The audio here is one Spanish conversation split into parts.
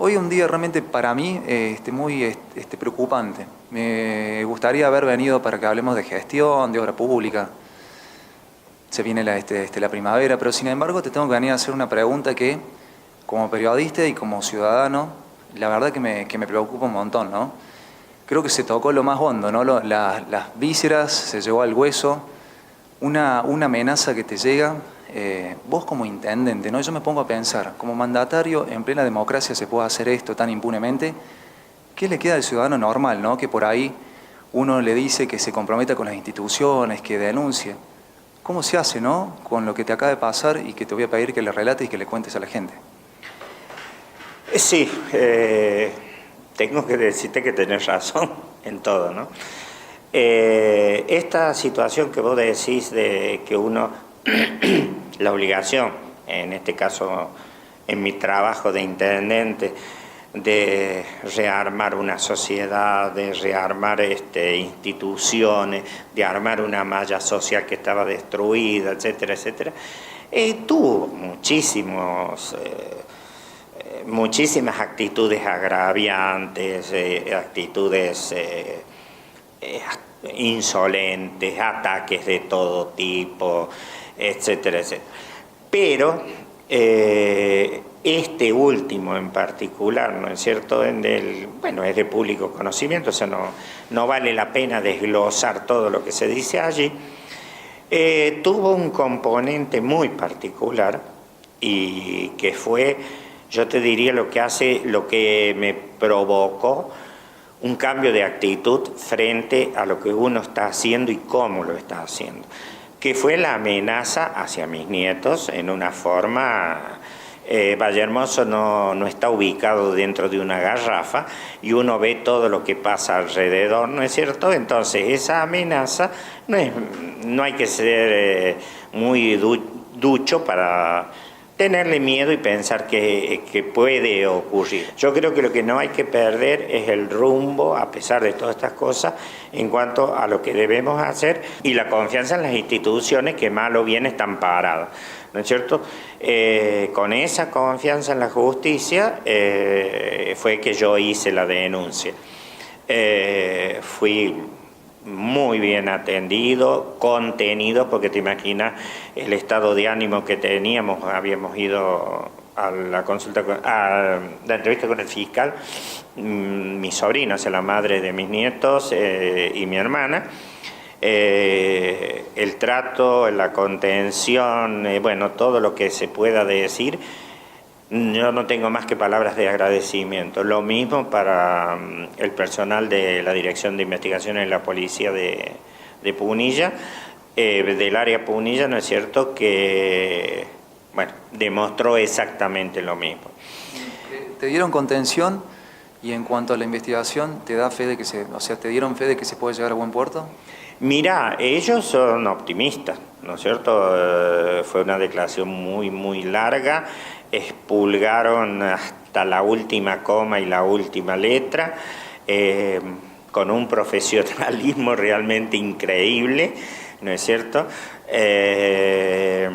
Hoy un día realmente para mí muy preocupante. Me gustaría haber venido para que hablemos de gestión, de obra pública. Se viene la primavera, pero sin embargo te tengo que venir a hacer una pregunta que, como periodista y como ciudadano, la verdad que me preocupa un montón, ¿no? Creo que se tocó lo más hondo, ¿no? Las vísceras, se llegó al hueso, una amenaza que te llega. Vos como intendente, ¿no? Yo me pongo a pensar, como mandatario, en plena democracia se puede hacer esto tan impunemente. ¿Qué le queda al ciudadano normal, ¿no? Que por ahí uno le dice que se comprometa con las instituciones, que denuncie. ¿Cómo se hace, no? Con lo que te acaba de pasar y que te voy a pedir que le relates y que le cuentes a la gente. Sí, tengo que decirte que tenés razón en todo, ¿no? Esta situación que vos decís de que uno, la obligación, en este caso en mi trabajo de intendente, de rearmar una sociedad, de rearmar instituciones, de armar una malla social que estaba destruida, etcétera, etcétera, tuvo muchísimas actitudes agraviantes, actitudes insolentes, ataques de todo tipo, etcétera, etcétera. Pero este último en particular, ¿no es cierto? Bueno, es de público conocimiento, o sea, no vale la pena desglosar todo lo que se dice allí. Tuvo un componente muy particular y que fue, yo te diría, lo que me provocó un cambio de actitud frente a lo que uno está haciendo y cómo lo está haciendo, que fue la amenaza hacia mis nietos en una forma. Vallehermoso no está ubicado dentro de una garrafa y uno ve todo lo que pasa alrededor, ¿no es cierto? Entonces esa amenaza no hay que ser muy ducho para tenerle miedo y pensar que puede ocurrir. Yo creo que lo que no hay que perder es el rumbo, a pesar de todas estas cosas, en cuanto a lo que debemos hacer y la confianza en las instituciones que mal o bien están paradas, ¿no es cierto? Con esa confianza en la justicia fue que yo hice la denuncia. Fui muy bien atendido, contenido, porque te imaginas el estado de ánimo que teníamos. Habíamos ido a la consulta, a la entrevista con el fiscal, mi sobrina, o sea, la madre de mis nietos y mi hermana. El trato, la contención, bueno, todo lo que se pueda decir, yo no tengo más que palabras de agradecimiento. Lo mismo para el personal de la Dirección de Investigaciones de la Policía de Punilla, del área Punilla, ¿no es cierto?, que, bueno, demostró exactamente lo mismo. ¿Te dieron contención y en cuanto a la investigación, te da fe de que te dieron fe de que se puede llegar a buen puerto? Mira, ellos son optimistas, ¿no es cierto? Fue una declaración muy, muy larga, expulgaron hasta la última coma y la última letra, con un profesionalismo realmente increíble, ¿no es cierto? Le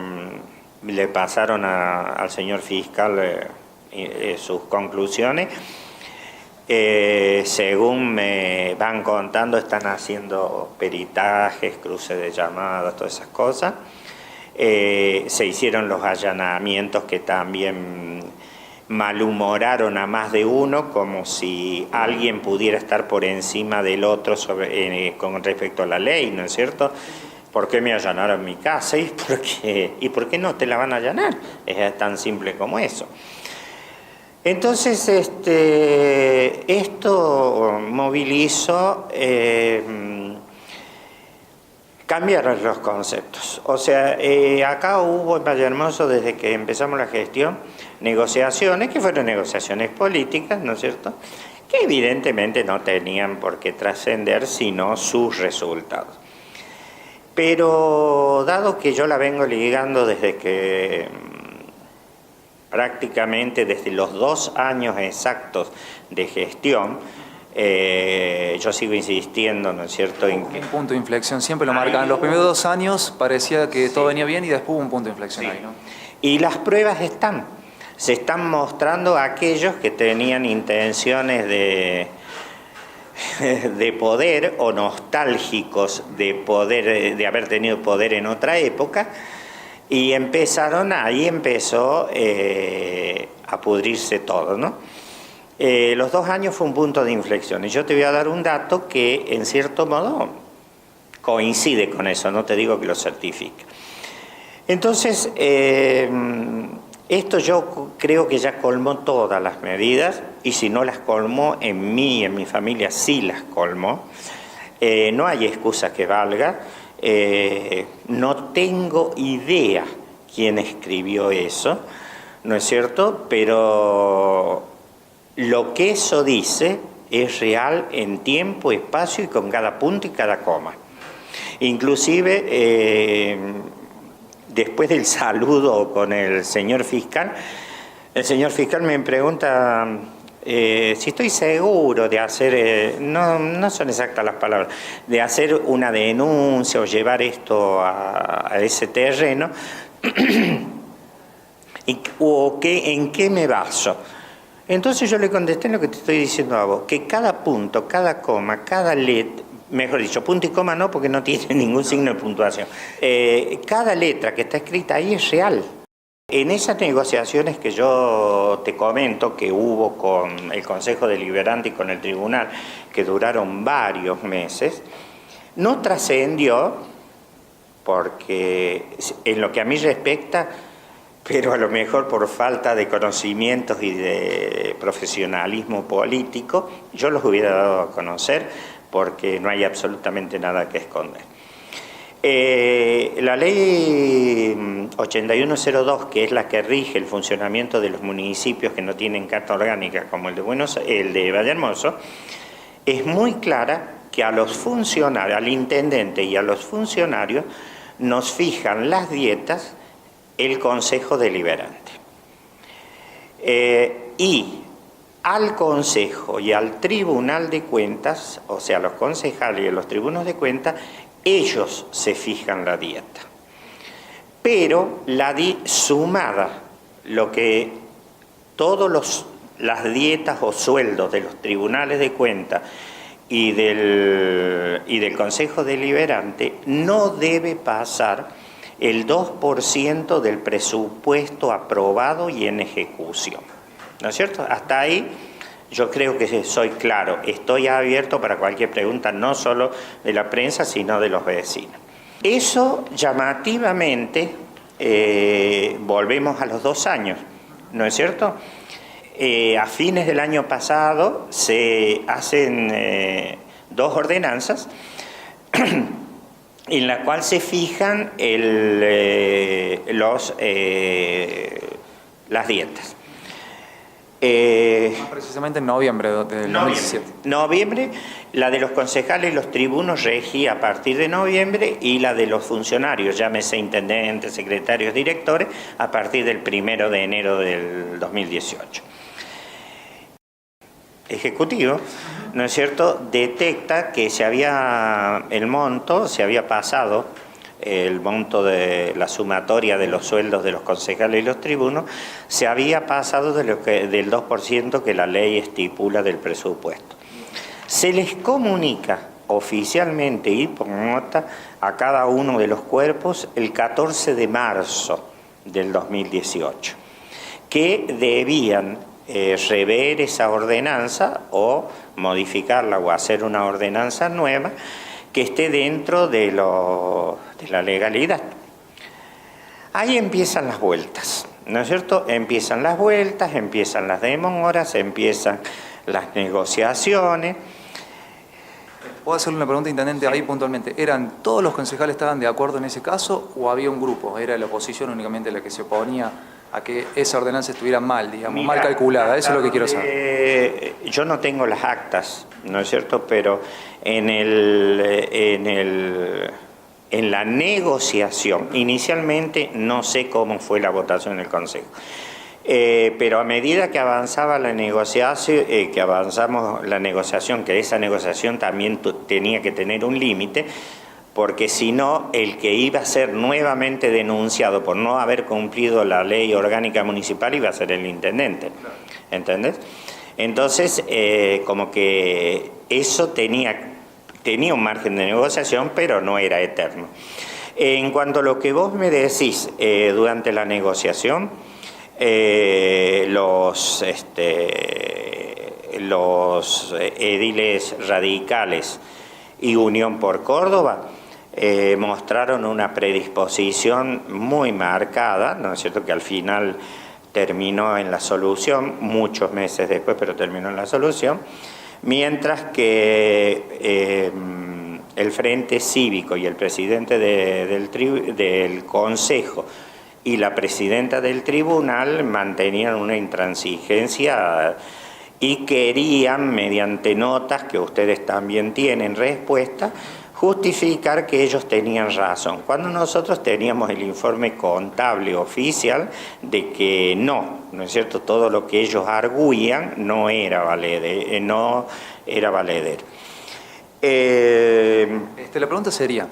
pasaron al señor fiscal sus conclusiones. Según me van contando, están haciendo peritajes, cruces de llamadas, todas esas cosas. Se hicieron los allanamientos que también malhumoraron a más de uno, como si alguien pudiera estar por encima del otro con respecto a la ley, ¿no es cierto? ¿Por qué me allanaron mi casa? ¿Y por qué no te la van a allanar? Es tan simple como eso. Entonces, esto movilizó cambiar los conceptos. O sea, acá hubo en Vallehermoso, desde que empezamos la gestión, negociaciones, que fueron negociaciones políticas, ¿no es cierto?, que evidentemente no tenían por qué trascender sino sus resultados. Pero dado que yo la vengo ligando desde que prácticamente desde los 2 años exactos de gestión, yo sigo insistiendo, ¿no es cierto?, en que... Un punto de inflexión, siempre lo marcan. Los primeros 2 años parecía que todo venía bien y después hubo un punto de inflexión ahí, ¿no? Y las pruebas están. se están mostrando aquellos que tenían intenciones de poder o nostálgicos de poder, de haber tenido poder en otra época, y ahí empezó a pudrirse todo, ¿no? Los 2 años fue un punto de inflexión, y yo te voy a dar un dato que en cierto modo coincide con eso, no te digo que lo certifica. Entonces, esto yo creo que ya colmó todas las medidas, y si no las colmó, en mí y en mi familia sí las colmó. No hay excusa que valga. No tengo idea quién escribió eso, ¿no es cierto? Pero lo que eso dice es real en tiempo, espacio y con cada punto y cada coma. Inclusive, después del saludo con el señor fiscal me pregunta si estoy seguro de hacer, no son exactas las palabras, de hacer una denuncia o llevar esto a ese terreno, o en qué me baso. Entonces yo le contesté en lo que te estoy diciendo a vos, que cada punto, cada coma, cada letra, mejor dicho, punto y coma no, porque no tiene ningún signo de puntuación, cada letra que está escrita ahí es real. En esas negociaciones que yo te comento que hubo con el Consejo Deliberante y con el Tribunal, que duraron varios meses, no trascendió, porque en lo que a mí respecta, pero a lo mejor por falta de conocimientos y de profesionalismo político, yo los hubiera dado a conocer, porque no hay absolutamente nada que esconder. La ley 8102, que es la que rige el funcionamiento de los municipios que no tienen carta orgánica, como el de Vallehermoso, es muy clara que a los funcionarios, al intendente y a los funcionarios, nos fijan las dietas el Consejo Deliberante. Y al Consejo y al Tribunal de Cuentas, o sea, los concejales y los tribunos de cuentas, ellos se fijan la dieta. Pero la sumada, lo que las dietas o sueldos de los tribunales de cuentas y del Consejo Deliberante, no debe pasar el 2% del presupuesto aprobado y en ejecución. ¿No es cierto? Hasta ahí yo creo que soy claro. Estoy abierto para cualquier pregunta, no solo de la prensa, sino de los vecinos. Eso llamativamente, volvemos a los 2 años, ¿no es cierto? A fines del año pasado se hacen 2 ordenanzas en la cual se fijan las dietas. Precisamente en noviembre del 2017. Noviembre, la de los concejales y los tribunos regía a partir de noviembre, y la de los funcionarios, llámese intendentes, secretarios, directores, a partir del 1 de enero del 2018. Ejecutivo, ¿no es cierto?, detecta que el monto de la sumatoria de los sueldos de los concejales y los tribunos se había pasado del 2% que la ley estipula del presupuesto. Se les comunica oficialmente y por nota a cada uno de los cuerpos el 14 de marzo del 2018, que debían rever esa ordenanza o modificarla o hacer una ordenanza nueva que esté dentro de la legalidad. Ahí empiezan las vueltas, ¿no es cierto? Empiezan las vueltas, empiezan las demoras, empiezan las negociaciones. ¿Puedo hacerle una pregunta, intendente, ahí puntualmente? ¿Eran todos los concejales estaban de acuerdo en ese caso o había un grupo? ¿Era la oposición únicamente la que se oponía a que esa ordenanza estuviera mal, digamos, mal calculada? Eso es lo que quiero saber. Yo no tengo las actas, ¿no es cierto? Pero en la negociación, inicialmente no sé cómo fue la votación en el Consejo, pero a medida que avanzaba la negociación, que esa negociación también tenía que tener un límite, porque si no, el que iba a ser nuevamente denunciado por no haber cumplido la ley orgánica municipal iba a ser el intendente, ¿entendés? Entonces, como que eso tenía un margen de negociación, pero no era eterno. En cuanto a lo que vos me decís durante la negociación, los ediles radicales y Unión por Córdoba mostraron una predisposición muy marcada, ¿no es cierto?, que al final terminó en la solución, muchos meses después, pero terminó en la solución, mientras que el Frente Cívico y el presidente del Consejo y la presidenta del tribunal mantenían una intransigencia y querían, mediante notas que ustedes también tienen respuesta, justificar que ellos tenían razón, cuando nosotros teníamos el informe contable oficial de que no es cierto, todo lo que ellos arguían no era valedero. La pregunta sería,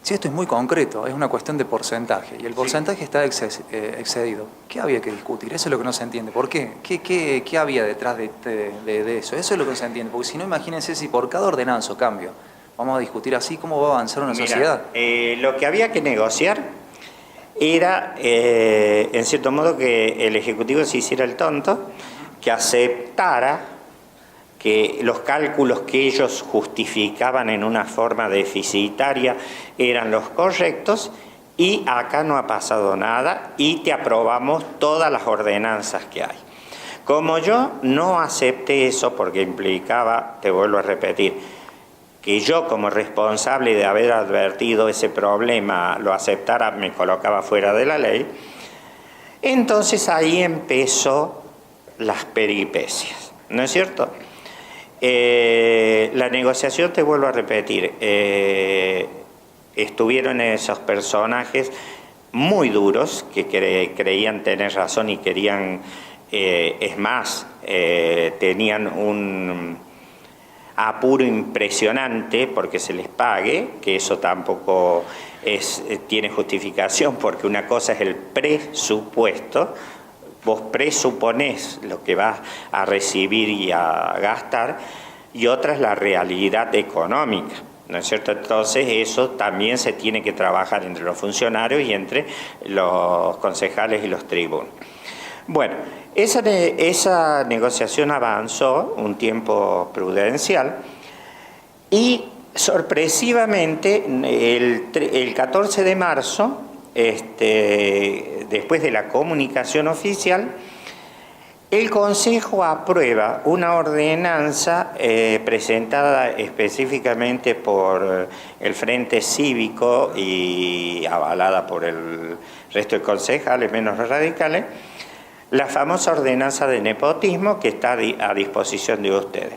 si esto es muy concreto, es una cuestión de porcentaje, y el porcentaje está excedido, ¿qué había que discutir? Eso es lo que no se entiende. ¿Por qué? ¿Qué había detrás de eso? Eso es lo que no se entiende, porque si no, imagínense si por cada ordenanza o cambio vamos a discutir así, ¿cómo va a avanzar una sociedad? Lo que había que negociar era, en cierto modo, que el Ejecutivo se hiciera el tonto, que aceptara que los cálculos que ellos justificaban en una forma deficitaria eran los correctos, y acá no ha pasado nada y te aprobamos todas las ordenanzas que hay. Como yo no acepté eso, porque implicaba, te vuelvo a repetir, que yo como responsable de haber advertido ese problema lo aceptara, me colocaba fuera de la ley, entonces ahí empezó las peripecias, ¿no es cierto? La negociación, te vuelvo a repetir, estuvieron esos personajes muy duros que creían tener razón y querían, es más, tenían un apuro impresionante porque se les pague, que eso tampoco tiene justificación, porque una cosa es el presupuesto, vos presuponés lo que vas a recibir y a gastar, y otra es la realidad económica, ¿no es cierto? Entonces eso también se tiene que trabajar entre los funcionarios y entre los concejales y los tribunos. Bueno, esa negociación avanzó un tiempo prudencial y sorpresivamente el 14 de marzo, después de la comunicación oficial, el Consejo aprueba una ordenanza presentada específicamente por el Frente Cívico y avalada por el resto de concejales menos radicales, la famosa ordenanza de nepotismo, que está a disposición de ustedes.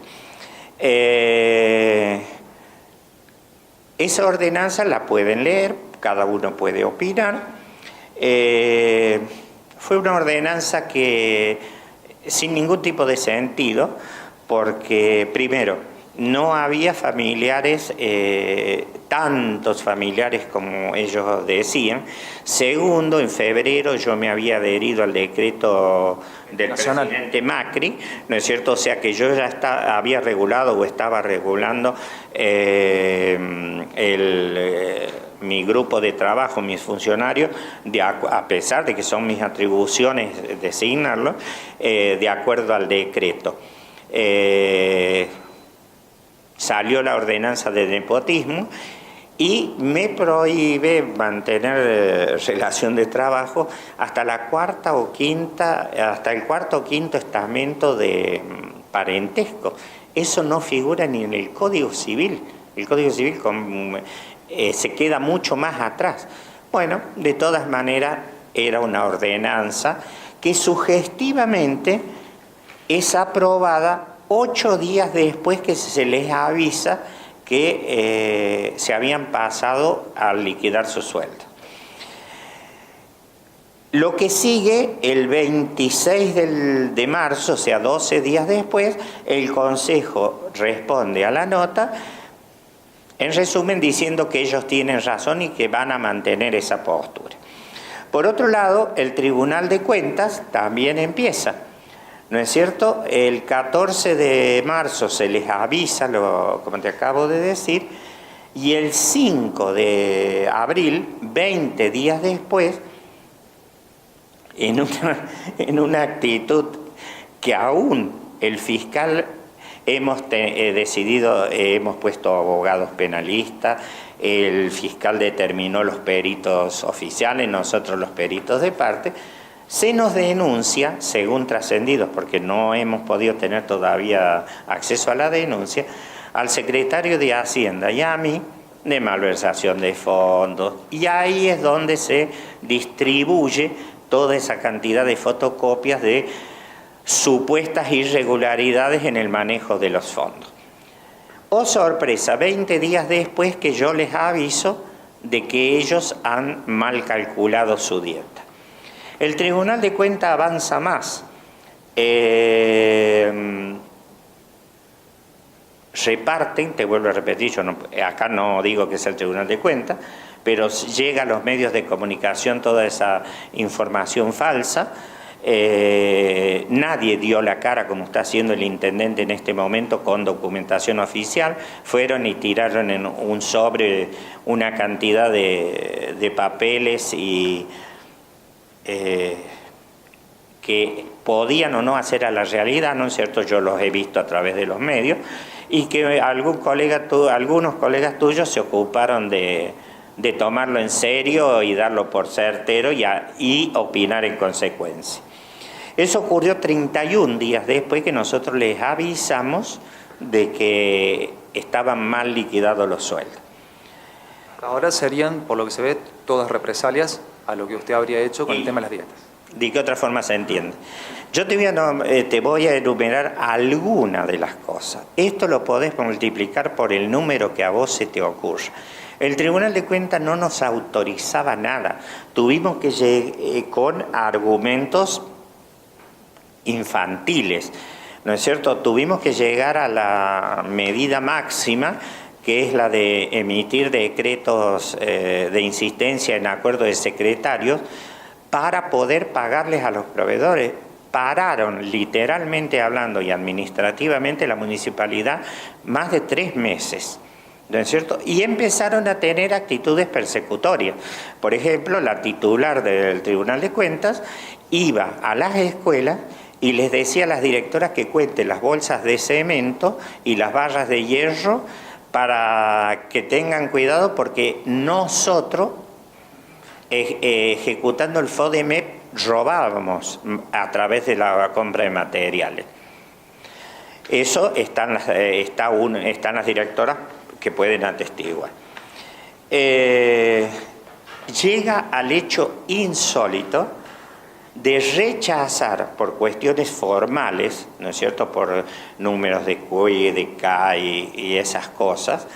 Esa ordenanza la pueden leer, cada uno puede opinar. Fue una ordenanza que sin ningún tipo de sentido, porque primero, no había familiares, tantos familiares como ellos decían. Segundo, en febrero yo me había adherido al decreto del presidente Macri, ¿no es cierto? O sea que yo ya había regulado o estaba regulando mi grupo de trabajo, mis funcionarios, a pesar de que son mis atribuciones designarlo, de acuerdo al decreto. Salió la ordenanza de nepotismo y me prohíbe mantener relación de trabajo hasta el cuarto o quinto estamento de parentesco. Eso no figura ni en el Código Civil. El Código Civil se queda mucho más atrás. Bueno, de todas maneras, era una ordenanza que sugestivamente es aprobada 8 días después que se les avisa que se habían pasado a liquidar su sueldo. Lo que sigue, el 26 de marzo, o sea, 12 días después, el Consejo responde a la nota En resumen, diciendo que ellos tienen razón y que van a mantener esa postura. Por otro lado, el Tribunal de Cuentas también empieza, ¿no es cierto? El 14 de marzo se les avisa, como te acabo de decir, y el 5 de abril, 20 días después, en una actitud que aún el fiscal hemos decidido, hemos puesto abogados penalistas, el fiscal determinó los peritos oficiales, nosotros los peritos de parte, se nos denuncia, según trascendidos, porque no hemos podido tener todavía acceso a la denuncia, al secretario de Hacienda y a mí, de malversación de fondos, y ahí es donde se distribuye toda esa cantidad de fotocopias de supuestas irregularidades en el manejo de los fondos. Oh sorpresa, 20 días después que yo les aviso de que ellos han mal calculado su dieta. El Tribunal de Cuentas avanza más. Reparten, te vuelvo a repetir, yo no, acá no digo que es el Tribunal de Cuentas, pero llega a los medios de comunicación toda esa información falsa. Nadie dio la cara como está haciendo el intendente en este momento con documentación oficial. Fueron y tiraron en un sobre una cantidad de papeles y que podían o no hacer a la realidad, ¿no es cierto? Yo los he visto a través de los medios y que algunos colegas tuyos se ocuparon de tomarlo en serio y darlo por certero y opinar en consecuencia. Eso ocurrió 31 días después que nosotros les avisamos de que estaban mal liquidados los sueldos. Ahora serían, por lo que se ve, todas represalias a lo que usted habría hecho con el tema de las dietas. ¿De qué otra forma se entiende? Yo te voy a enumerar algunas de las cosas. Esto lo podés multiplicar por el número que a vos se te ocurra. El Tribunal de Cuentas no nos autorizaba nada. Tuvimos que llegar con argumentos infantiles, ¿no es cierto? Tuvimos que llegar a la medida máxima, que es la de emitir decretos de insistencia en acuerdo de secretarios para poder pagarles a los proveedores. Pararon, literalmente hablando y administrativamente, la municipalidad más de 3 meses. ¿No es cierto? Y empezaron a tener actitudes persecutorias. Por ejemplo, la titular del Tribunal de Cuentas iba a las escuelas y les decía a las directoras que cuenten las bolsas de cemento y las barras de hierro para que tengan cuidado porque nosotros, ejecutando el FODEMEP, robábamos a través de la compra de materiales. Eso están las directoras que pueden atestiguar. Llega al hecho insólito de rechazar por cuestiones formales, ¿no es cierto?, por números de CUE, de CAI y esas cosas,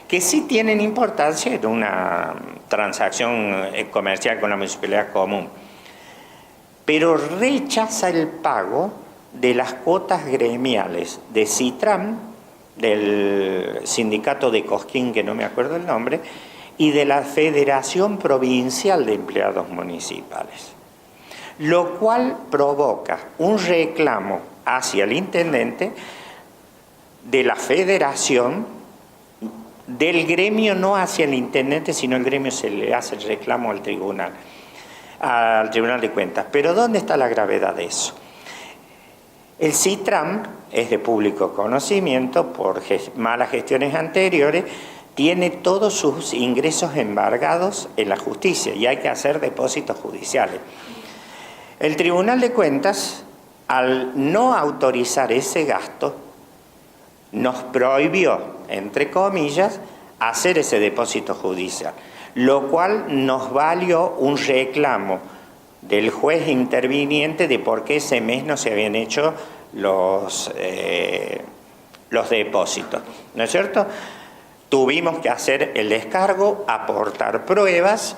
que sí tienen importancia en una transacción comercial con la municipalidad común, pero rechaza el pago de las cuotas gremiales de CITRAM, del sindicato de Cosquín, que no me acuerdo el nombre, y de la Federación Provincial de Empleados Municipales, lo cual provoca un reclamo hacia el intendente de la federación, del gremio no hacia el intendente, sino el gremio se le hace el reclamo al Tribunal de Cuentas. Pero ¿dónde está la gravedad de eso? El CITRAM es de público conocimiento por malas gestiones anteriores, tiene todos sus ingresos embargados en la justicia y hay que hacer depósitos judiciales. El Tribunal de Cuentas, al no autorizar ese gasto, nos prohibió, entre comillas, hacer ese depósito judicial, lo cual nos valió un reclamo del juez interviniente de por qué ese mes no se habían hecho los depósitos, ¿no es cierto? Tuvimos que hacer el descargo, aportar pruebas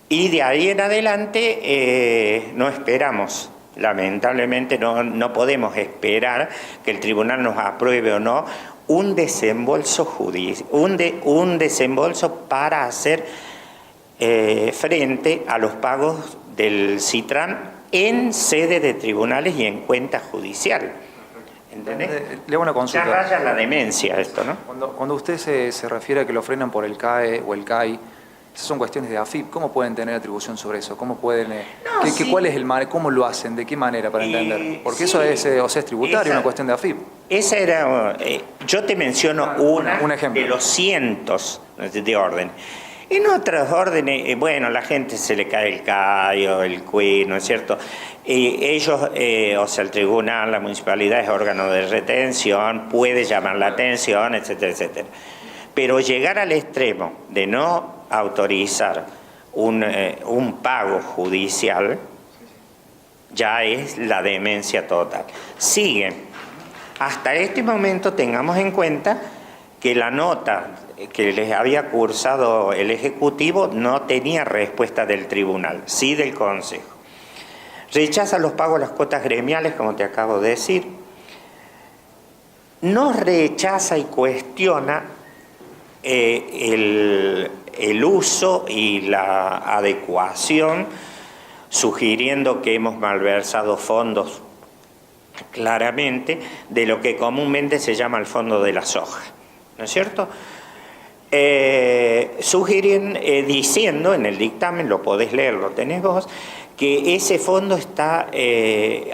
y de ahí en adelante no esperamos. Lamentablemente no podemos esperar que el tribunal nos apruebe o no un desembolso un desembolso para hacer frente a los pagos del CITRAN en sede de tribunales y en cuenta judicial. ¿Entendés? Le hago una consulta. Ya raya la demencia esto, ¿no? Cuando usted se refiere a que lo frenan por el CAE o el CAI, esas son cuestiones de AFIP. ¿Cómo pueden tener atribución sobre eso? ¿Cómo pueden, sí. ¿Cuál es cómo lo hacen? ¿De qué manera para entender? Porque sí, eso es, es tributario, una cuestión de AFIP. Esa era, yo te menciono un ejemplo de los cientos de orden. En otros órdenes, bueno, la gente se le cae el callo, el cuí, ¿no es cierto? Ellos, o sea, el tribunal, la municipalidad es órgano de retención, puede llamar la atención, etcétera, etcétera. Pero llegar al extremo de no autorizar un pago judicial ya es la demencia total. Siguen. Hasta este momento tengamos en cuenta que la nota que les había cursado el Ejecutivo no tenía respuesta del tribunal, sí del Consejo. Rechaza los pagos de las cuotas gremiales, como te acabo de decir. No rechaza y cuestiona el uso y la adecuación, sugiriendo que hemos malversado fondos claramente de lo que comúnmente se llama el fondo de la soja, ¿no es cierto? Sugieren, diciendo en el dictamen, lo podés leer, lo tenés vos, que ese fondo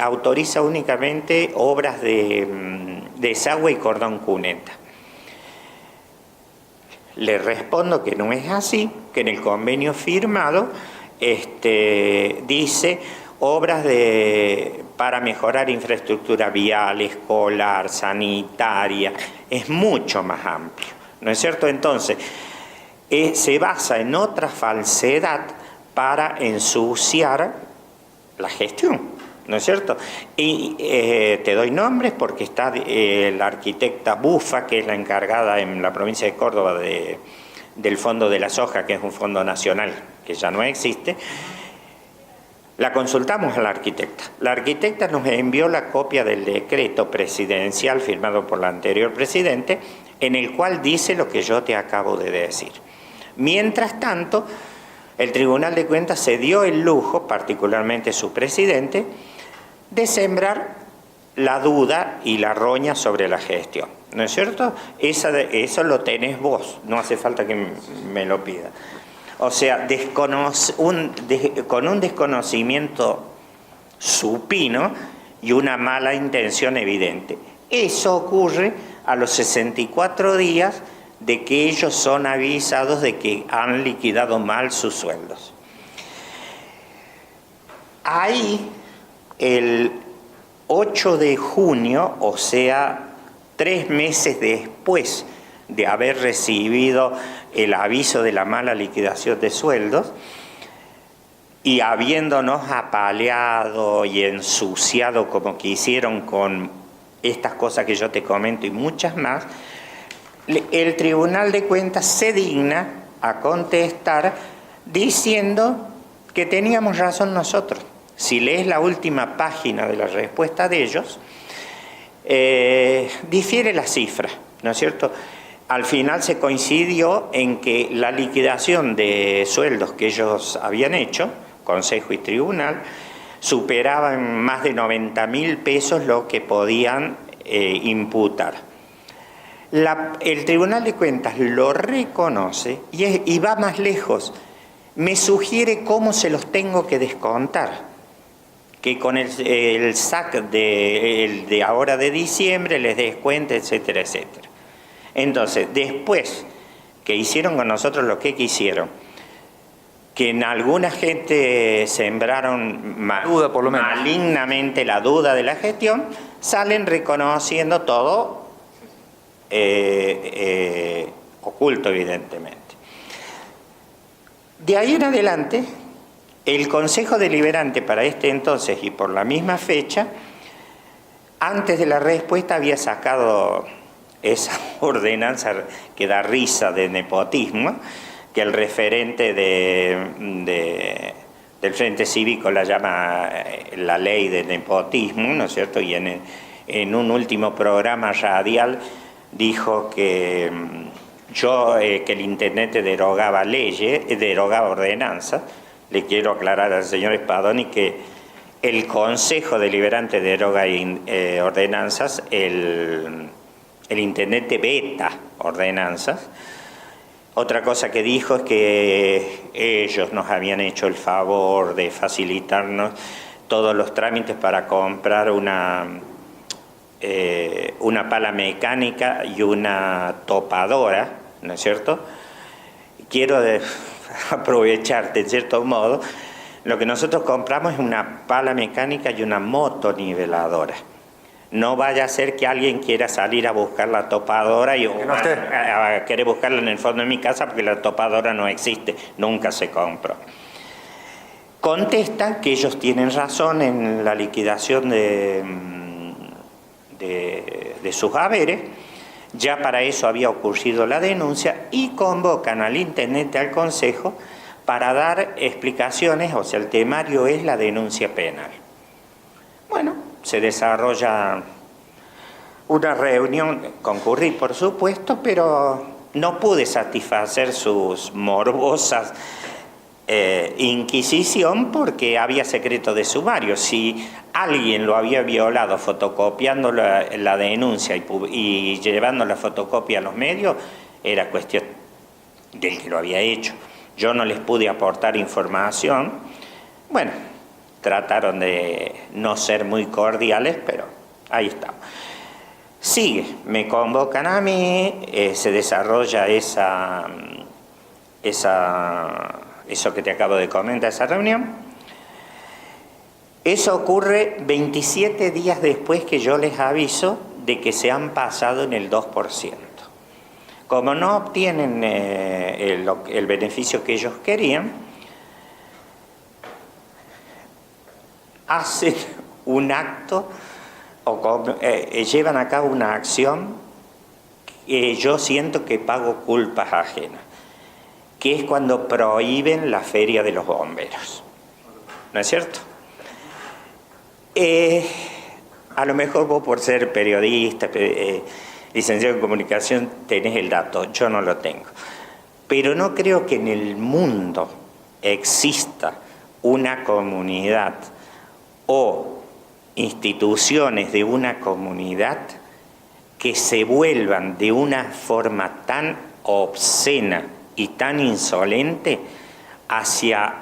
autoriza únicamente obras de desagüe y cordón cuneta. Le respondo que no es así, que en el convenio firmado dice obras para mejorar infraestructura vial, escolar, sanitaria, es mucho más amplio, ¿no es cierto? Entonces, se basa en otra falsedad para ensuciar la gestión, ¿no es cierto? Y te doy nombres porque está la arquitecta Bufa, que es la encargada en la provincia de Córdoba del Fondo de la Soja, que es un fondo nacional que ya no existe. La consultamos a la arquitecta. La arquitecta nos envió la copia del decreto presidencial firmado por el anterior presidente, en el cual dice lo que yo te acabo de decir. Mientras tanto, el Tribunal de Cuentas se dio el lujo, particularmente su presidente, de sembrar la duda y la roña sobre la gestión, ¿no es cierto? Eso lo tenés vos, no hace falta que me lo pidas. O sea, con un desconocimiento supino y una mala intención evidente. Eso ocurre a los 64 días de que ellos son avisados de que han liquidado mal sus sueldos. Ahí, el 8 de junio, o sea, 3 meses después de haber recibido el aviso de la mala liquidación de sueldos y habiéndonos apaleado y ensuciado como quisieron con estas cosas que yo te comento y muchas más, el Tribunal de Cuentas se digna a contestar diciendo que teníamos razón nosotros. Si lees la última página de la respuesta de ellos, difiere la cifra, ¿no es cierto? Al final se coincidió en que la liquidación de sueldos que ellos habían hecho, Consejo y Tribunal, superaba en más de 90.000 pesos lo que podían imputar. El Tribunal de Cuentas lo reconoce y va más lejos. Me sugiere cómo se los tengo que descontar. Que con el SAC de ahora de diciembre les descuente, etcétera, etcétera. Entonces, después que hicieron con nosotros lo que quisieron, que en alguna gente sembraron duda, por lo menos, malignamente la duda de la gestión, salen reconociendo todo oculto, evidentemente. De ahí en adelante, el Consejo Deliberante para este entonces y por la misma fecha, antes de la respuesta había sacado esa ordenanza que da risa de nepotismo, que el referente del Frente Cívico la llama la ley de nepotismo, ¿no es cierto? Y en un último programa radial dijo que que el intendente derogaba leyes, derogaba ordenanzas. Le quiero aclarar al señor Spadoni que el Consejo Deliberante deroga ordenanzas, el intendente veta ordenanzas. Otra cosa que dijo es que ellos nos habían hecho el favor de facilitarnos todos los trámites para comprar una pala mecánica y una topadora, ¿no es cierto? Quiero aprovecharte en cierto modo. Lo que nosotros compramos es una pala mecánica y una motoniveladora. No vaya a ser que alguien quiera salir a buscar la topadora y a querer buscarla en el fondo de mi casa porque la topadora no existe, nunca se compró. Contestan que ellos tienen razón en la liquidación de sus haberes. Ya para eso había ocurrido la denuncia y convocan al intendente al consejo para dar explicaciones, o sea, el temario es la denuncia penal. Bueno, se desarrolla una reunión, concurrí por supuesto, pero no pude satisfacer sus morbosas inquisición porque había secreto de sumario. Si alguien lo había violado fotocopiando la denuncia y llevando la fotocopia a los medios, era cuestión del que lo había hecho. Yo no les pude aportar información. Bueno, trataron de no ser muy cordiales, pero ahí estamos. Sigue, me convocan a mí, se desarrolla eso que te acabo de comentar, esa reunión. Eso ocurre 27 días después que yo les aviso de que se han pasado en el 2%. Como no obtienen el beneficio que ellos querían, hacen un acto llevan a cabo una acción que yo siento que pago culpas ajenas, que es cuando prohíben la feria de los bomberos. ¿No es cierto? A lo mejor vos, por ser periodista, licenciado en comunicación, tenés el dato, yo no lo tengo. Pero no creo que en el mundo exista una comunidad o instituciones de una comunidad que se vuelvan de una forma tan obscena y tan insolente hacia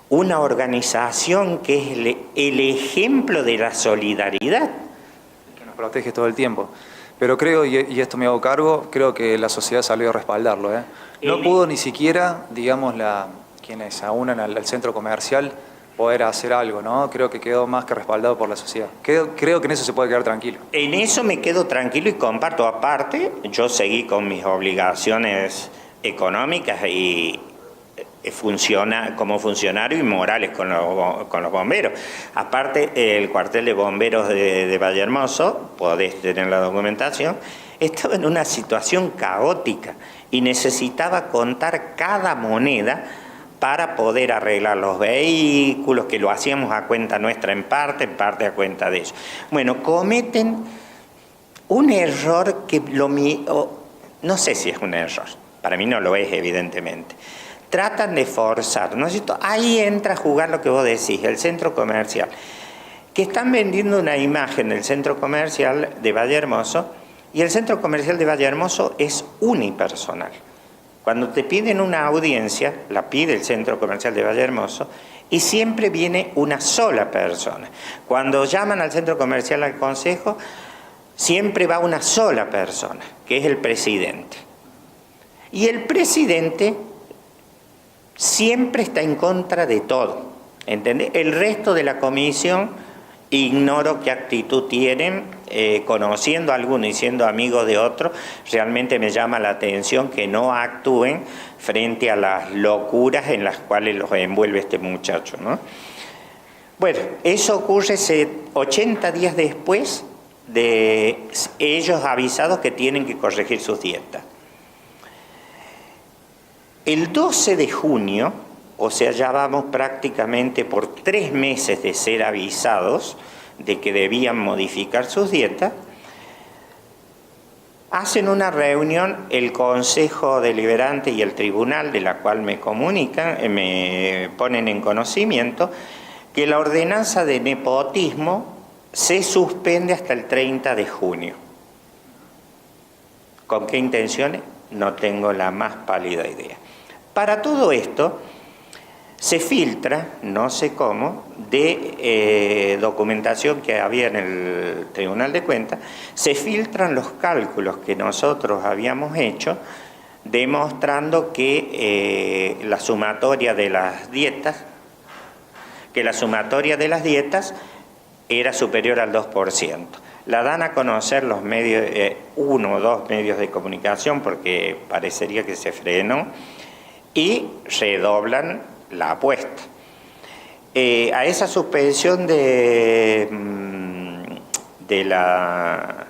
una organización que es el ejemplo de la solidaridad. Que nos protege todo el tiempo. Pero creo, y esto me hago cargo, creo que la sociedad salió a respaldarlo. No pudo ni siquiera, digamos, quienes aunan al centro comercial poder hacer algo, ¿no? Creo que quedó más que respaldado por la sociedad. Creo que en eso se puede quedar tranquilo. En eso me quedo tranquilo y comparto. Aparte, yo seguí con mis obligaciones económicas y como funcionario y morales con los bomberos. Aparte, el cuartel de bomberos de Vallehermoso, podés tener la documentación, estaba en una situación caótica y necesitaba contar cada moneda para poder arreglar los vehículos, que lo hacíamos a cuenta nuestra en parte a cuenta de ellos. Bueno, cometen un error que no sé si es un error, para mí no lo es evidentemente. Tratan de forzar, ¿no es cierto? Ahí entra a jugar lo que vos decís, el centro comercial, que están vendiendo una imagen del centro comercial de Vallehermoso, y el centro comercial de Vallehermoso es unipersonal. Cuando te piden una audiencia, la pide el centro comercial de Vallehermoso, y siempre viene una sola persona. Cuando llaman al centro comercial al consejo, siempre va una sola persona, que es el presidente. Y el presidente siempre está en contra de todo, ¿entendés? El resto de la comisión, ignoro qué actitud tienen, conociendo a algunos y siendo amigos de otros, realmente me llama la atención que no actúen frente a las locuras en las cuales los envuelve este muchacho, ¿no? Bueno, eso ocurre 80 días después de ellos avisados que tienen que corregir sus dietas. El 12 de junio, o sea, ya vamos prácticamente por 3 meses de ser avisados de que debían modificar sus dietas, hacen una reunión el Consejo Deliberante y el Tribunal, de la cual me comunican, me ponen en conocimiento que la ordenanza de nepotismo se suspende hasta el 30 de junio. ¿Con qué intenciones? No tengo la más pálida idea. Para todo esto, se filtra, no sé cómo, de documentación que había en el Tribunal de Cuentas, se filtran los cálculos que nosotros habíamos hecho, demostrando que la sumatoria de las dietas, era superior al 2%. La dan a conocer los medios, uno o dos medios de comunicación, porque parecería que se frenó, y redoblan la apuesta. A esa suspensión de la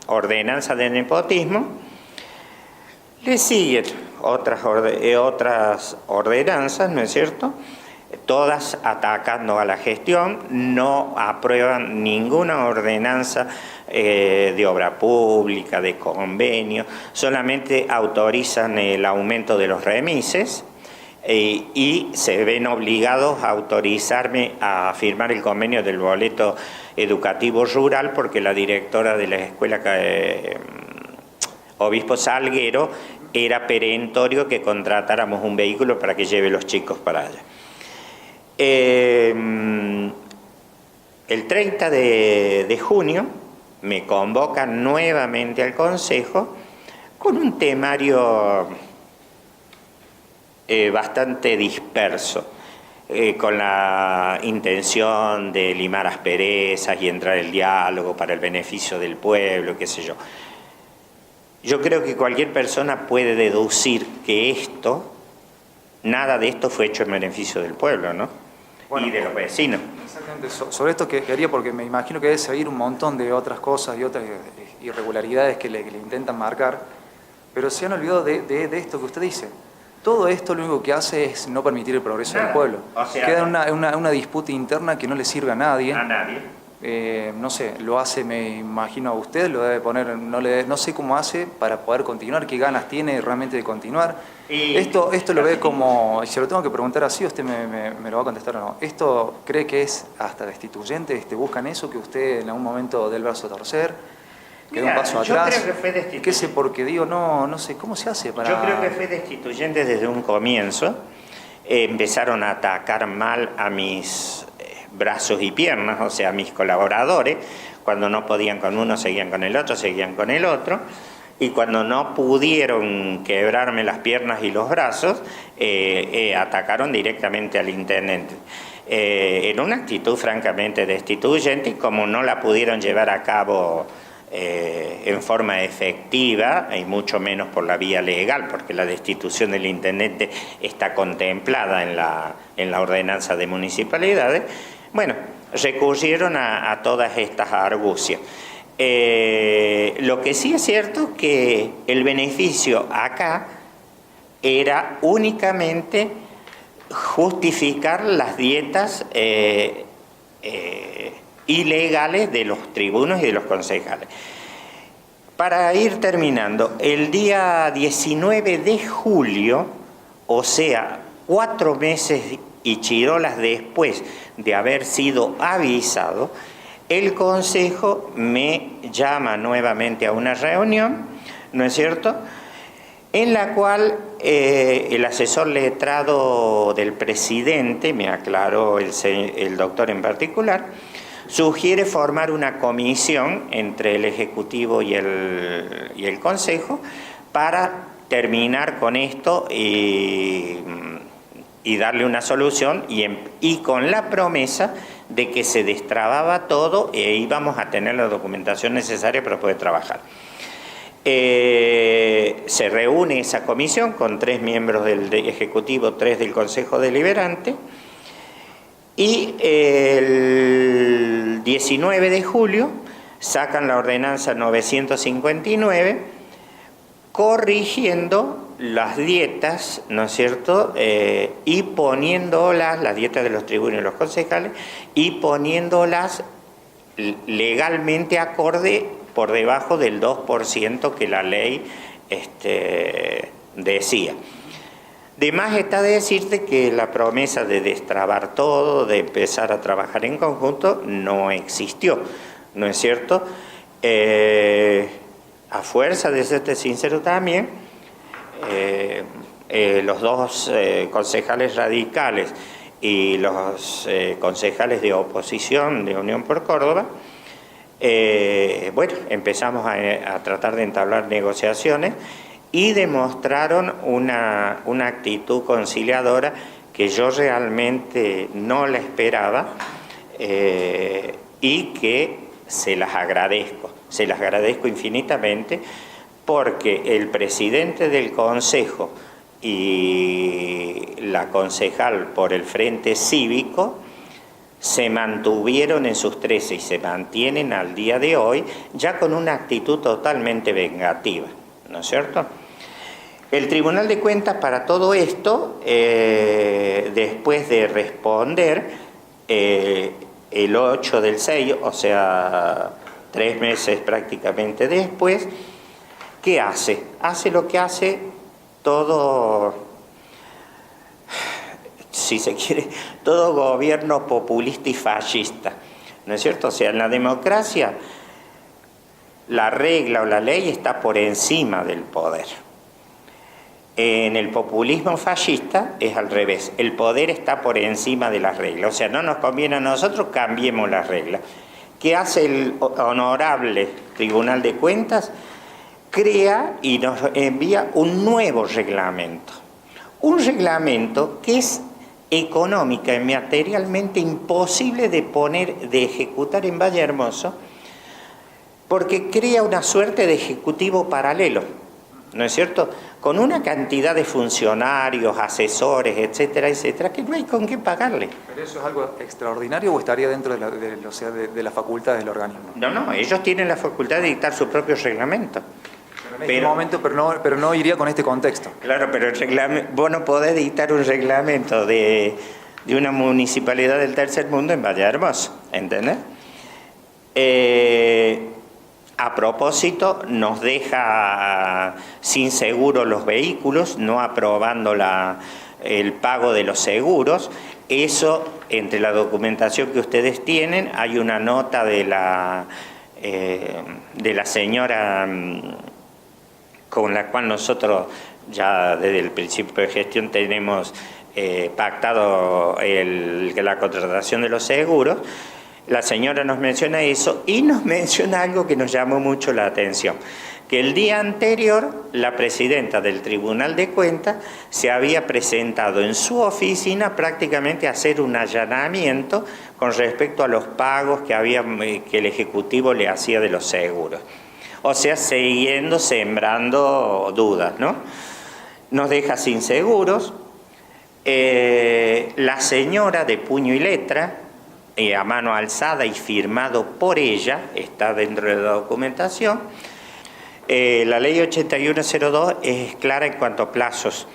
ordenanza de nepotismo le siguen otras ordenanzas, ¿no es cierto?, todas atacando a la gestión. No aprueban ninguna ordenanza de obra pública, de convenio, solamente autorizan el aumento de los remises y se ven obligados a autorizarme a firmar el convenio del boleto educativo rural, porque la directora de la escuela Obispo Salguero era perentorio que contratáramos un vehículo para que lleve los chicos para allá. El 30 de junio me convocan nuevamente al Consejo con un temario bastante disperso, con la intención de limar asperezas y entrar en el diálogo para el beneficio del pueblo, qué sé yo. Yo creo que cualquier persona puede deducir que nada de esto fue hecho en beneficio del pueblo, ¿no? Bueno, y de los vecinos. Exactamente. Sobre esto quería, porque me imagino que debe seguir un montón de otras cosas y otras irregularidades que le intentan marcar, pero se han olvidado de esto que usted dice. Todo esto lo único que hace es no permitir el progreso del pueblo. O sea, queda una disputa interna que no le sirve a nadie. A nadie. No sé, lo hace, me imagino, a usted, lo debe poner, no sé cómo hace para poder continuar, qué ganas tiene realmente de continuar. Esto lo ve como, si lo tengo que preguntar así, usted me lo va a contestar o no. ¿Esto cree que es hasta destituyente? ¿Buscan eso, que usted en algún momento dé el brazo a torcer, que dé un paso atrás? Yo creo que fue destituyente. ¿Qué sé? Porque digo, no sé, ¿cómo se hace para...? Yo creo que fue destituyente desde un comienzo. Empezaron a atacar mal a mis brazos y piernas, o sea, a mis colaboradores. Cuando no podían con uno, seguían con el otro, seguían con el otro. Y cuando no pudieron quebrarme las piernas y los brazos, atacaron directamente al intendente. En una actitud francamente destituyente, y como no la pudieron llevar a cabo en forma efectiva, y mucho menos por la vía legal, porque la destitución del intendente está contemplada en la ordenanza de municipalidades, bueno, recurrieron a todas estas argucias. Lo que sí es cierto que el beneficio acá era únicamente justificar las dietas ilegales de los tribunos y de los concejales. Para ir terminando, el día 19 de julio, o sea, 4 meses y chirolas después de haber sido avisado, el Consejo me llama nuevamente a una reunión, ¿no es cierto?, en la cual el asesor letrado del presidente, me aclaró el doctor en particular, sugiere formar una comisión entre el Ejecutivo y el Consejo para terminar con esto y darle una solución y con la promesa de que se destrababa todo e íbamos a tener la documentación necesaria para poder trabajar. Se reúne esa comisión con 3 miembros del Ejecutivo, 3 del Consejo Deliberante, y el 19 de julio sacan la ordenanza 959 corrigiendo las dietas, ¿no es cierto?, y poniéndolas, las dietas de los tribunos y los concejales, y poniéndolas legalmente acorde por debajo del 2% que la ley decía. De más está decirte que la promesa de destrabar todo, de empezar a trabajar en conjunto, no existió, ¿no es cierto? A fuerza de serte sincero también, los dos concejales radicales y los concejales de oposición de Unión por Córdoba, bueno, empezamos a tratar de entablar negociaciones y demostraron una actitud conciliadora que yo realmente no la esperaba y que se las agradezco infinitamente, porque el presidente del Consejo y la concejal por el Frente Cívico se mantuvieron en sus 13 y se mantienen al día de hoy ya con una actitud totalmente vengativa, ¿no es cierto? El Tribunal de Cuentas para todo esto, después de responder el 8 del 6, o sea, 3 meses prácticamente después, ¿qué hace? Hace lo que hace todo, si se quiere, todo gobierno populista y fascista, ¿no es cierto? O sea, en la democracia la regla o la ley está por encima del poder. En el populismo fascista es al revés, el poder está por encima de las reglas, o sea, no nos conviene a nosotros, cambiemos las reglas. ¿Qué hace el honorable Tribunal de Cuentas? Crea y nos envía un nuevo reglamento. Un reglamento que es económica y materialmente imposible de ejecutar en Valle Hermoso, porque crea una suerte de ejecutivo paralelo, ¿no es cierto?, con una cantidad de funcionarios, asesores, etcétera, etcétera, que no hay con qué pagarle. ¿Pero eso es algo extraordinario o estaría dentro de la facultad del organismo? No, ellos tienen la facultad de dictar su propio reglamento. En este momento, pero no iría con este contexto. Claro, pero el reglamento, vos no podés dictar un reglamento de una municipalidad del tercer mundo en Valle Hermoso, ¿entendés? A propósito, nos deja sin seguro los vehículos, no aprobando el pago de los seguros. Eso, entre la documentación que ustedes tienen, hay una nota de la señora con la cual nosotros ya desde el principio de gestión tenemos pactado la contratación de los seguros. La señora nos menciona eso y nos menciona algo que nos llamó mucho la atención, que el día anterior la presidenta del Tribunal de Cuentas se había presentado en su oficina prácticamente a hacer un allanamiento con respecto a los pagos que el Ejecutivo le hacía de los seguros. O sea, sembrando dudas, ¿no? Nos deja sin seguros. La señora de puño y letra, a mano alzada y firmado por ella, está dentro de la documentación. La ley 8102 es clara en cuanto a plazos.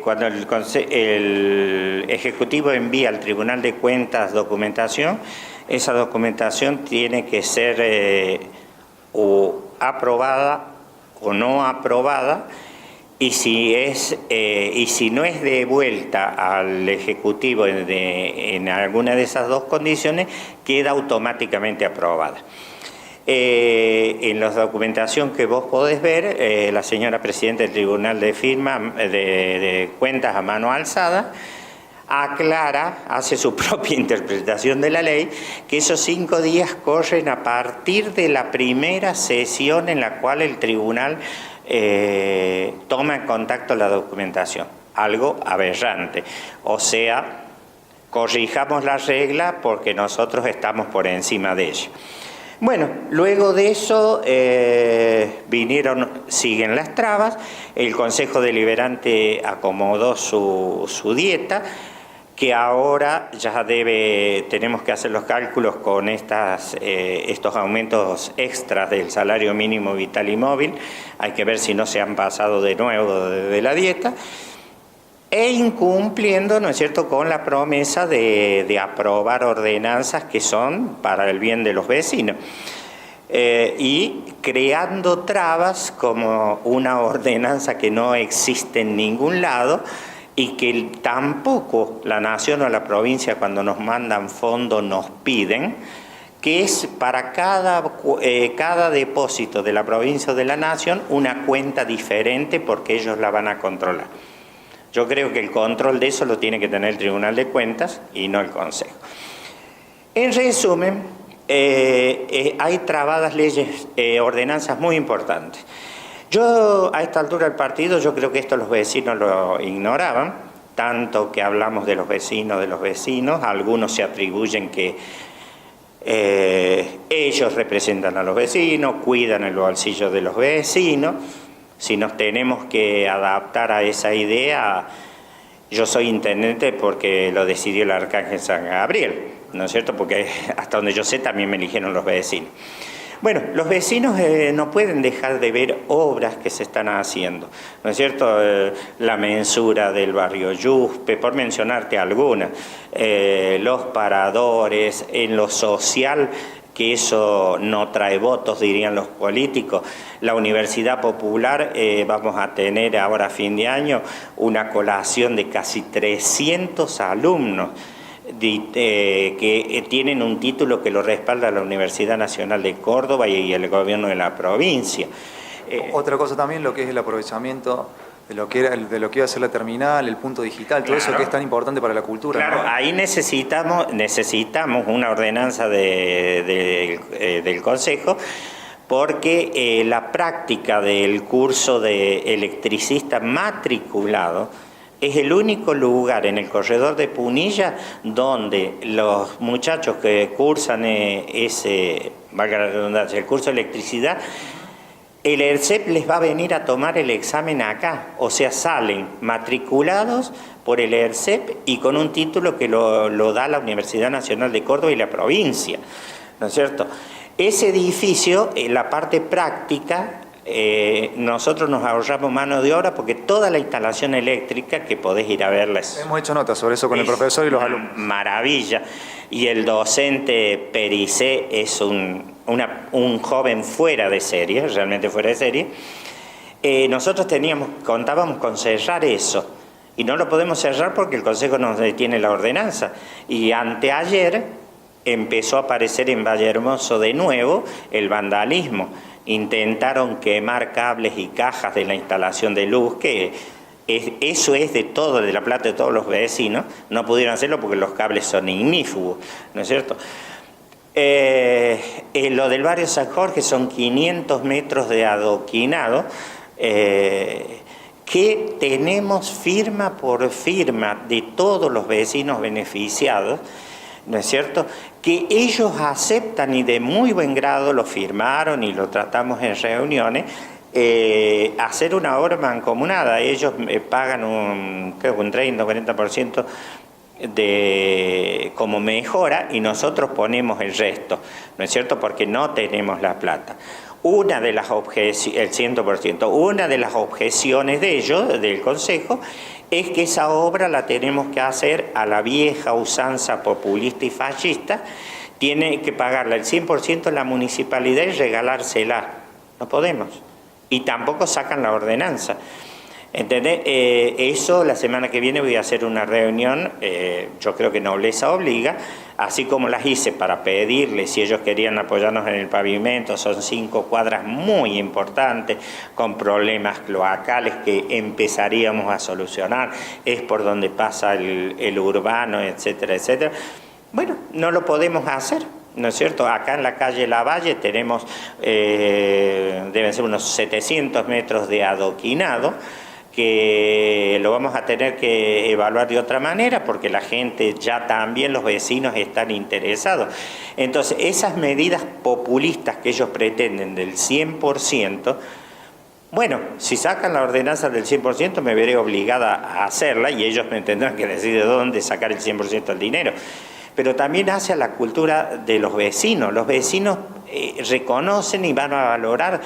Cuando el Ejecutivo envía al Tribunal de Cuentas documentación, esa documentación tiene que ser o aprobada o no aprobada, y si no es devuelta al Ejecutivo en alguna de esas dos condiciones, queda automáticamente aprobada. En la documentación que vos podés ver, la señora presidenta del Tribunal de Cuentas a mano alzada aclara, hace su propia interpretación de la ley, que esos 5 días corren a partir de la primera sesión en la cual el tribunal toma en contacto la documentación. Algo aberrante. O sea, corrijamos la regla porque nosotros estamos por encima de ella. Bueno, luego de eso siguen las trabas, el Consejo Deliberante acomodó su dieta, que ahora ya tenemos que hacer los cálculos con estos aumentos extras del salario mínimo vital y móvil. Hay que ver si no se han pasado de nuevo de la dieta. Y e incumpliendo, ¿no es cierto?, con la promesa de aprobar ordenanzas que son para el bien de los vecinos. Y creando trabas como una ordenanza que no existe en ningún lado y que tampoco la nación o la provincia cuando nos mandan fondos nos piden, que es para cada depósito de la provincia o de la nación una cuenta diferente porque ellos la van a controlar. Yo creo que el control de eso lo tiene que tener el Tribunal de Cuentas y no el Consejo. En resumen, hay trabadas leyes, ordenanzas muy importantes. Yo, a esta altura del partido, yo creo que esto los vecinos lo ignoraban, tanto que hablamos de los vecinos, algunos se atribuyen que ellos representan a los vecinos, cuidan el bolsillo de los vecinos. Si nos tenemos que adaptar a esa idea, yo soy intendente porque lo decidió el Arcángel San Gabriel, ¿no es cierto? Porque hasta donde yo sé también me eligieron los vecinos. Bueno, los vecinos no pueden dejar de ver obras que se están haciendo, ¿no es cierto? La mensura del barrio Yuspe, por mencionarte algunas, los paradores, en lo social, que eso no trae votos, dirían los políticos. La Universidad Popular, vamos a tener ahora a fin de año una colación de casi 300 alumnos que tienen un título que lo respalda la Universidad Nacional de Córdoba y el gobierno de la provincia. Otra cosa también, lo que es el aprovechamiento de lo que iba a ser la terminal, el punto digital, todo eso que es tan importante para la cultura. Claro, ¿no? Ahí necesitamos una ordenanza del Consejo, porque la práctica del curso de electricista matriculado es el único lugar en el corredor de Punilla donde los muchachos que cursan valga la redundancia, el curso de electricidad, el ERCEP les va a venir a tomar el examen acá, o sea, salen matriculados por el ERCEP y con un título que lo da la Universidad Nacional de Córdoba y la provincia, ¿no es cierto? Ese edificio, la parte práctica, nosotros nos ahorramos mano de obra porque toda la instalación eléctrica que podés ir a verla hemos hecho notas sobre eso con el profesor y los alumnos. Maravilla. Y el docente Pericé es un joven fuera de serie, realmente fuera de serie. Nosotros contábamos con cerrar eso y no lo podemos cerrar porque el Consejo nos detiene la ordenanza. Y anteayer empezó a aparecer en Vallehermoso de nuevo el vandalismo. Intentaron quemar cables y cajas de la instalación de luz, que eso es de la plata de todos los vecinos. No pudieron hacerlo porque los cables son ignífugos, ¿no es cierto? Lo del barrio San Jorge son 500 metros de adoquinado, que tenemos firma por firma de todos los vecinos beneficiados, ¿no es cierto?, que ellos aceptan y de muy buen grado lo firmaron y lo tratamos en reuniones, hacer una obra mancomunada. Ellos pagan creo que un 30 o 40% como mejora y nosotros ponemos el resto, ¿no es cierto?, porque no tenemos la plata. Una de las objeciones, el 100%, una de las objeciones de ellos, del Consejo, es que esa obra la tenemos que hacer a la vieja usanza populista y fascista, tiene que pagarla el 100% la municipalidad y regalársela. No podemos. Y tampoco sacan la ordenanza. ¿Entendés? Eso la semana que viene voy a hacer una reunión, yo creo que Nobleza Obliga, así como las hice para pedirles si ellos querían apoyarnos en el pavimento. Son 5 cuadras muy importantes con problemas cloacales que empezaríamos a solucionar, es por donde pasa el urbano, etcétera, etcétera. Bueno, no lo podemos hacer, ¿no es cierto? Acá en la calle Lavalle tenemos, deben ser unos 700 metros de adoquinado, que lo vamos a tener que evaluar de otra manera porque la gente ya también, los vecinos están interesados. Entonces, esas medidas populistas que ellos pretenden del 100%, bueno, si sacan la ordenanza del 100% me veré obligada a hacerla y ellos me tendrán que decir de dónde sacar el 100% del dinero. Pero también hace a la cultura de los vecinos. Los vecinos reconocen y van a valorar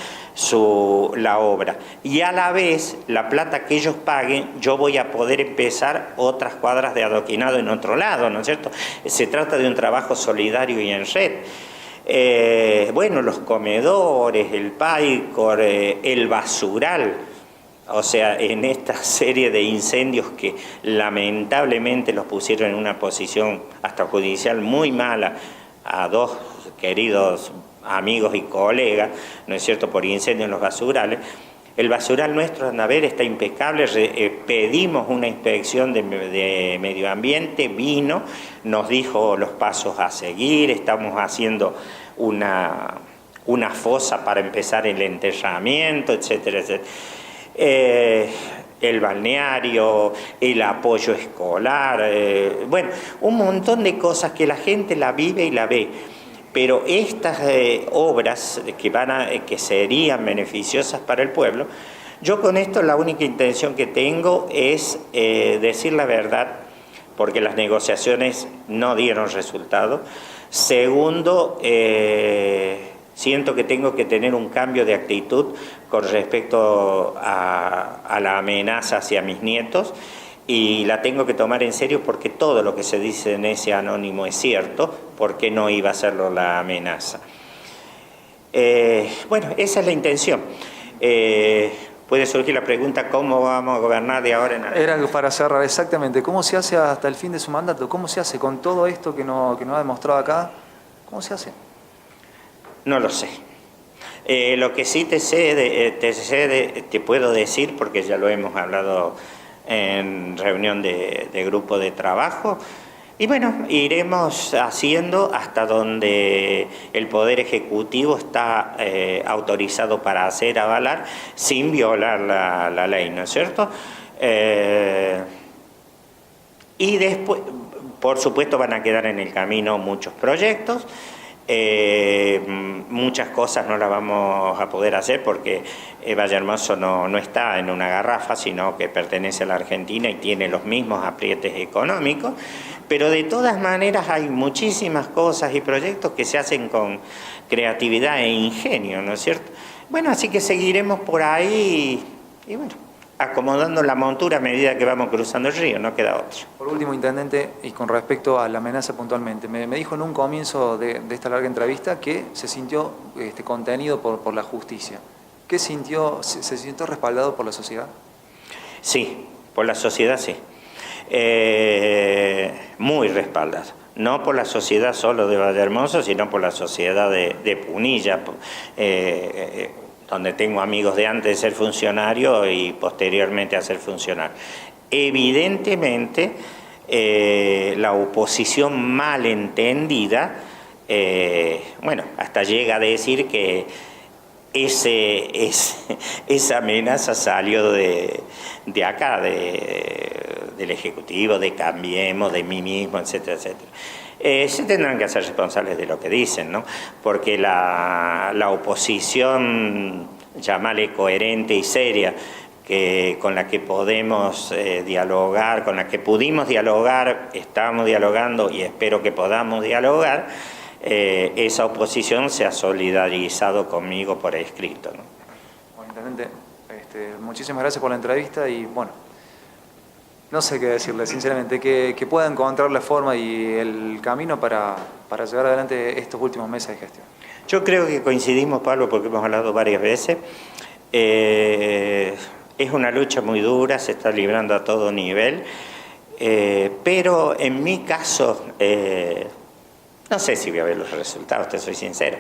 la obra. Y a la vez, la plata que ellos paguen, yo voy a poder empezar otras cuadras de adoquinado en otro lado, ¿no es cierto? Se trata de un trabajo solidario y en red. Bueno, los comedores, el PAICOR, el basural. O sea, en esta serie de incendios que lamentablemente los pusieron en una posición hasta judicial muy mala a dos queridos amigos y colegas, ¿no es cierto?, por incendio en los basurales. El basural nuestro, Andaver, está impecable. Pedimos una inspección de medio ambiente, vino, nos dijo los pasos a seguir, estamos haciendo una fosa para empezar el enterramiento, etcétera, etcétera. El balneario, el apoyo escolar, bueno, un montón de cosas que la gente la vive y la ve. Pero estas obras que serían beneficiosas para el pueblo, yo con esto la única intención que tengo es decir la verdad, porque las negociaciones no dieron resultado. Segundo, siento que tengo que tener un cambio de actitud con respecto a la amenaza hacia mis nietos, y la tengo que tomar en serio porque todo lo que se dice en ese anónimo es cierto. ¿Por qué no iba a serlo la amenaza? Bueno, esa es la intención. Puede surgir la pregunta, ¿cómo vamos a gobernar de ahora en adelante? Era para cerrar exactamente, ¿cómo se hace hasta el fin de su mandato? ¿Cómo se hace con todo esto que nos ha demostrado acá? ¿Cómo se hace? No lo sé. Lo que sí te puedo decir, porque ya lo hemos hablado en reunión de grupo de trabajo, y bueno, iremos haciendo hasta donde el Poder Ejecutivo está autorizado para hacer, avalar, sin violar la ley, ¿no es cierto? Y después, por supuesto, van a quedar en el camino muchos proyectos. Muchas cosas no las vamos a poder hacer porque Valle Hermoso no está en una garrafa, sino que pertenece a la Argentina y tiene los mismos aprietes económicos, pero de todas maneras hay muchísimas cosas y proyectos que se hacen con creatividad e ingenio, ¿no es cierto? Bueno, así que seguiremos por ahí y bueno, acomodando la montura a medida que vamos cruzando el río, no queda otra. Por último, Intendente, y con respecto a la amenaza puntualmente, me dijo en un comienzo de esta larga entrevista que se sintió contenido por la justicia. ¿Qué sintió? ¿Se sintió respaldado por la sociedad? Sí, por la sociedad sí. Muy respaldado. No por la sociedad solo de Valle Hermoso, sino por la sociedad de Punilla, donde tengo amigos de antes de ser funcionario y posteriormente a ser funcionario. Evidentemente, la oposición malentendida, bueno, hasta llega a decir que esa amenaza salió de acá, del Ejecutivo, de Cambiemos, de mí mismo, etcétera, etcétera. Se tendrán que hacer responsables de lo que dicen, ¿no? Porque la oposición, llamarle coherente y seria, con la que podemos dialogar, con la que pudimos dialogar, estamos dialogando y espero que podamos dialogar, esa oposición se ha solidarizado conmigo por escrito, ¿no? Bueno, Intendente, muchísimas gracias por la entrevista y bueno, no sé qué decirle, sinceramente, que pueda encontrar la forma y el camino para llevar adelante estos últimos meses de gestión. Yo creo que coincidimos, Pablo, porque hemos hablado varias veces. Es una lucha muy dura, se está librando a todo nivel, pero en mi caso, no sé si voy a ver los resultados, te soy sincero,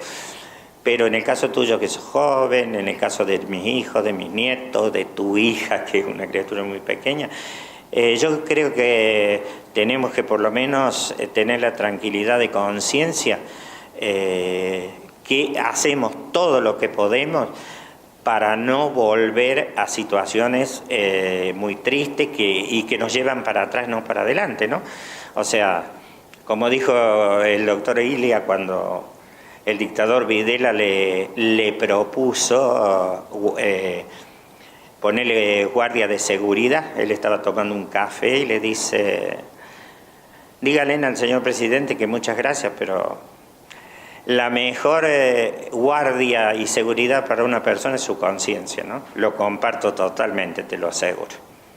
pero en el caso tuyo que sos joven, en el caso de mis hijos, de mis nietos, de tu hija, que es una criatura muy pequeña, yo creo que tenemos que por lo menos tener la tranquilidad de conciencia que hacemos todo lo que podemos para no volver a situaciones muy tristes y que nos llevan para atrás, no para adelante, ¿no? O sea, como dijo el doctor Ilia cuando el dictador Videla le propuso ponerle guardia de seguridad, él estaba tomando un café y le dice, dígale al señor presidente que muchas gracias, pero la mejor guardia y seguridad para una persona es su conciencia, ¿no? Lo comparto totalmente, te lo aseguro.